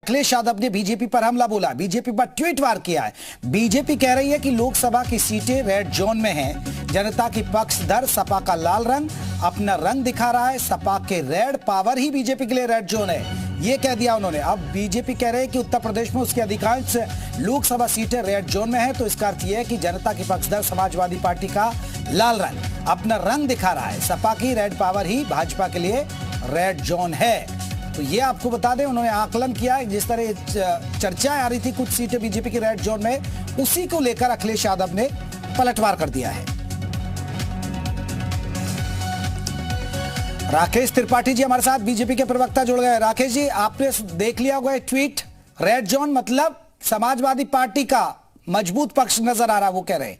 अखिलेश यादव ने बीजेपी पर हमला बोला, बीजेपी पर ट्वीट वार किया है। बीजेपी कह रही है कि लोकसभा की सीटें रेड जोन में हैं। जनता की पक्षधर सपा का लाल रंग अपना रंग दिखा रहा है। सपा के रेड पावर ही बीजेपी के लिए रेड जोन है, ये कह दिया उन्होंने। अब बीजेपी कह रहे हैं कि उत्तर प्रदेश में उसकी अधिकांश लोकसभा सीटें रेड जोन में है, तो इसका अर्थ यह है कि जनता की पक्षधर समाजवादी पार्टी का लाल रंग अपना रंग दिखा रहा है। सपा की रेड पावर ही भाजपा के लिए रेड जोन है। तो ये आपको बता दें, उन्होंने आकलन किया है। जिस तरह चर्चाएं आ रही थी कुछ सीटें बीजेपी की रेड जोन में, उसी को लेकर अखिलेश यादव ने पलटवार कर दिया है। राकेश त्रिपाठी जी हमारे साथ, बीजेपी के प्रवक्ता जुड़ गए। राकेश जी, आपने देख लिया होगा ट्वीट, रेड जोन मतलब समाजवादी पार्टी का मजबूत पक्ष नजर आ रहा, वो कह रहे हैं।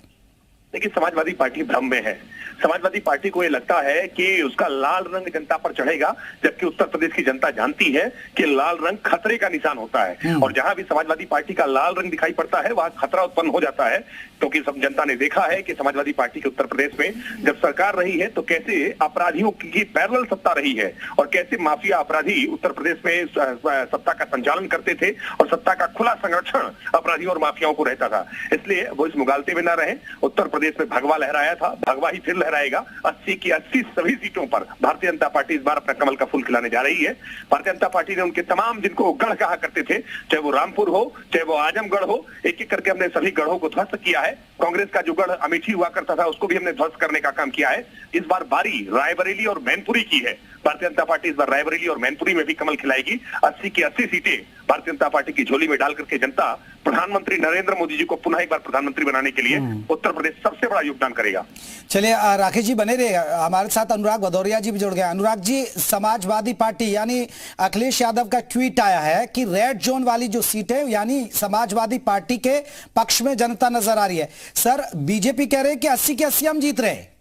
देखिए, समाजवादी पार्टी भ्रम में है। समाजवादी पार्टी को ये लगता है कि उसका लाल रंग जनता पर चढ़ेगा, जबकि उत्तर प्रदेश की जनता जानती है कि लाल रंग खतरे का निशान होता है। और जहां भी समाजवादी पार्टी का लाल रंग दिखाई पड़ता है, वहां खतरा उत्पन्न हो जाता है, क्योंकि सब जनता ने देखा है कि समाजवादी पार्टी के उत्तर प्रदेश में जब सरकार रही है तो कैसे अपराधियों की पैरेलल सत्ता रही है और कैसे माफिया अपराधी उत्तर प्रदेश में सत्ता का संचालन करते थे और सत्ता का खुला संरक्षण अपराधियों और माफियाओं को रहता था। इसलिए वो इस मुगालते में न रहे। उत्तर प्रदेश में भगवा लहराया था, भगवा ही फिर लहराएगा। 80 की 80 सभी सीटों पर भारतीय जनता पार्टी इस बार अपना कमल का फूल खिलाने जा रही है। भारतीय जनता पार्टी ने उनके तमाम, जिनको गढ़ कहा करते थे, चाहे वो रामपुर हो, चाहे वो आजमगढ़ हो, एक एक करके हमने सभी गढ़ों को ध्वस्त किया है। कांग्रेस का जो गढ़ अमेठी हुआ करता था, उसको भी हमने ध्वस्त करने का काम किया है। इस बार बारी रायबरेली और मैनपुरी की है। भारतीय जनता पार्टी इस बार रायबरेली और मैनपुरी में भी कमल खिलाएगी। 80 की 80 सीटें भारतीय जनता पार्टी की झोली में डाल करके जनता प्रधानमंत्री नरेंद्र मोदी जी को पुनः एक बार प्रधानमंत्री बनाने के लिए उत्तर प्रदेश सबसे बड़ा योगदान करेगा। चलिए राकेश जी बने रहे, हमारे साथ अनुराग भदौरिया जी भी जुड़ गए। अनुराग जी, समाजवादी पार्टी यानी अखिलेश यादव का ट्वीट आया है कि रेड जोन वाली जो सीटें यानी समाजवादी पार्टी के पक्ष में जनता नजर आ रही है। सर, बीजेपी कह रहे हैं कि 80 की 80 हम जीत रहे हैं।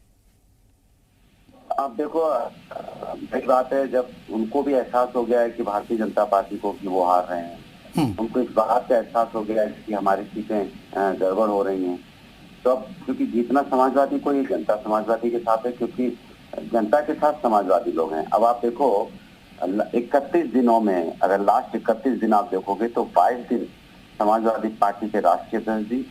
अब देखो, एक बात है, जब उनको भी एहसास हो गया है कि भारतीय जनता पार्टी को कि वो हार रहे हैं, उनको इस बात का एहसास हो गया है कि हमारी सीटें गड़बड़ हो रही हैं, तो अब क्योंकि जीतना समाजवादी को, ये जनता समाजवादी के साथ है, क्योंकि जनता के साथ समाजवादी लोग हैं। अब आप देखो 31 दिनों में, अगर लास्ट 31 दिन आप देखोगे तो 22 दिन समाजवादी पार्टी के राष्ट्रीय अध्यक्ष जी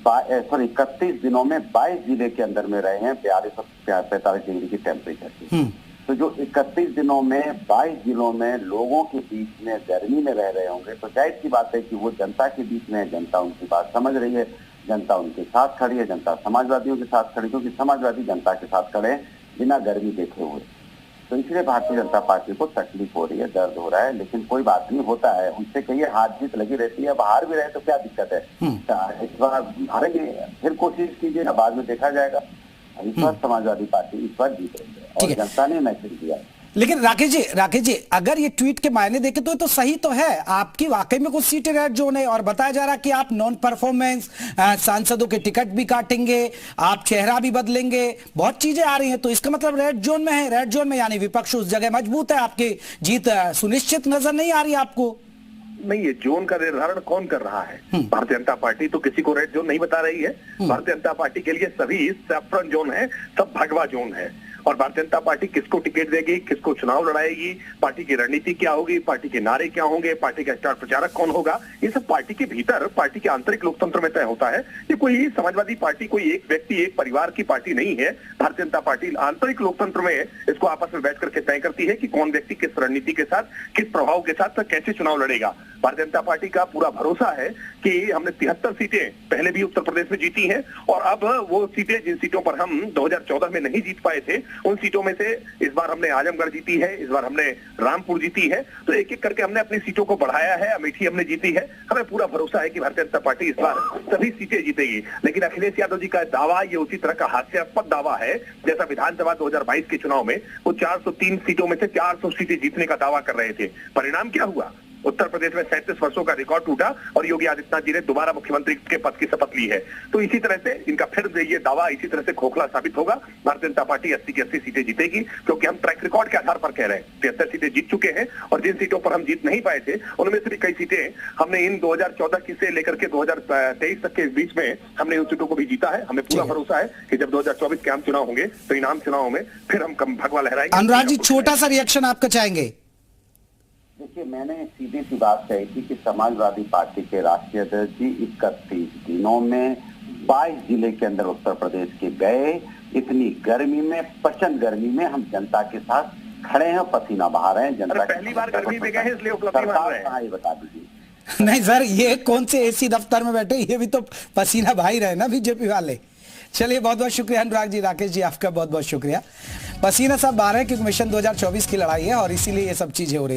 31 दिनों में 22 जिले के अंदर में रहे हैं 42-45 डिग्री की टेम्परेचर की। तो जो 31 दिनों में 22 जिलों में लोगों के बीच में गर्मी में रह रहे होंगे, तो जाहिर सी बात है कि वो जनता के बीच में है, जनता उनकी बात समझ रही है, जनता उनके साथ खड़ी है, जनता समाजवादियों के साथ खड़ी, क्योंकि समाजवादी जनता के साथ खड़े हैं बिना गर्मी देखे हुए। तो इसलिए भारतीय जनता पार्टी को तकलीफ हो रही है, दर्द हो रहा है, लेकिन कोई बात नहीं, होता है। उनसे कहिए हार जीत लगी रहती है, अब हार भी रहे तो क्या दिक्कत है। इस बार हारेंगे, फिर कोशिश कीजिए, बाद में देखा जाएगा। इस बार समाजवादी पार्टी इस बार जीत रही है और जनता ने मैसेज दिया। लेकिन राकेश जी, अगर ये ट्वीट के मायने देखें तो सही तो है, आपकी वाकई में कुछ सीटें रेड जोन है और बताया जा रहा कि आप नॉन परफॉर्मेंस सांसदों के टिकट भी काटेंगे, आप चेहरा भी बदलेंगे, बहुत चीजें आ रही हैं, तो इसका मतलब रेड जोन में है। रेड जोन में यानी विपक्ष उस जगह मजबूत है, आपकी जीत सुनिश्चित नजर नहीं आ रही आपको? नहीं, ये जोन का निर्धारण कौन कर रहा है? भारतीय जनता पार्टी तो किसी को रेड जोन नहीं बता रही है। भारतीय जनता पार्टी के लिए सभी सैफ्रन जोन है, सब भगवा जोन है। और भारतीय जनता पार्टी किसको टिकट देगी, किसको चुनाव लड़ाएगी, पार्टी की रणनीति क्या होगी, पार्टी के नारे क्या होंगे, पार्टी का स्टार प्रचारक कौन होगा, ये सब पार्टी के भीतर, पार्टी के आंतरिक लोकतंत्र में तय होता है। ये कोई समाजवादी पार्टी कोई एक व्यक्ति, एक परिवार की पार्टी नहीं है। भारतीय जनता पार्टी आंतरिक लोकतंत्र में इसको आपस में बैठ करके तय करती है कि कौन व्यक्ति किस रणनीति के साथ, किस प्रभाव के साथ कैसे चुनाव लड़ेगा। भारतीय जनता पार्टी का पूरा भरोसा है कि हमने 73 सीटें पहले भी उत्तर प्रदेश में जीती हैं और अब वो सीटें, जिन सीटों पर हम 2014 में नहीं जीत पाए थे, उन सीटों में से इस बार हमने आजमगढ़ जीती है, इस बार हमने रामपुर जीती है। तो एक एक करके हमने अपनी सीटों को बढ़ाया है, अमेठी हमने जीती है। हमें पूरा भरोसा है कि भारतीय जनता पार्टी इस बार सभी सीटें जीतेगी। लेकिन अखिलेश यादव जी का दावा ये उसी तरह का हास्यास्पद दावा है जैसा विधानसभा 2022 के चुनाव में वो 403 सीटों में से 400 सीटें जीतने का दावा कर रहे थे। परिणाम क्या हुआ? उत्तर प्रदेश में 37 वर्षों का रिकॉर्ड टूटा और योगी आदित्यनाथ जी ने दोबारा मुख्यमंत्री के पद की शपथ ली है। तो इसी तरह से इनका फिर ये दावा इसी तरह से खोखला साबित होगा। भारतीय जनता पार्टी 80 की 80 सीटें जीतेगी, क्योंकि हम ट्रैक रिकॉर्ड के आधार पर कह रहे हैं 73 सीटें जीत चुके हैं और जिन सीटों पर हम जीत नहीं पाए थे उनमें से भी कई सीटें हमने इन 2014 की से लेकर के 2023 तक के बीच में हमने उन सीटों को भी जीता है। हमें पूरा भरोसा है कि जब 2024 के आम चुनाव होंगे तो इन आम चुनावों में फिर हम भगवा लहराएंगे। अनुराग जी, छोटा सा रिएक्शन आपका चाहेंगे? देखिए, मैंने सीधी सी बात कही थी कि समाजवादी पार्टी के राष्ट्रीय अध्यक्ष जी 31 दिनों में 22 जिले के अंदर उत्तर प्रदेश के गए। इतनी गर्मी में, प्रचंड गर्मी में हम जनता के साथ खड़े हैं, पसीना बहा रहे हैं। जनता पहली बार गर्मी में गए इसलिए उपलब्धि मान रहे हैं। ये बता दीजिए। नहीं सर, ये कौन से एसी दफ्तर में बैठे, ये भी तो पसीना बहा ही रहे ना बीजेपी वाले। चलिए, बहुत बहुत शुक्रिया अनुराग जी, राकेश जी, आपका बहुत बहुत शुक्रिया। पसीना सब बहा रहे हैं क्योंकि मिशन 2024 की लड़ाई है और इसीलिए ये सब चीजें हो रही है।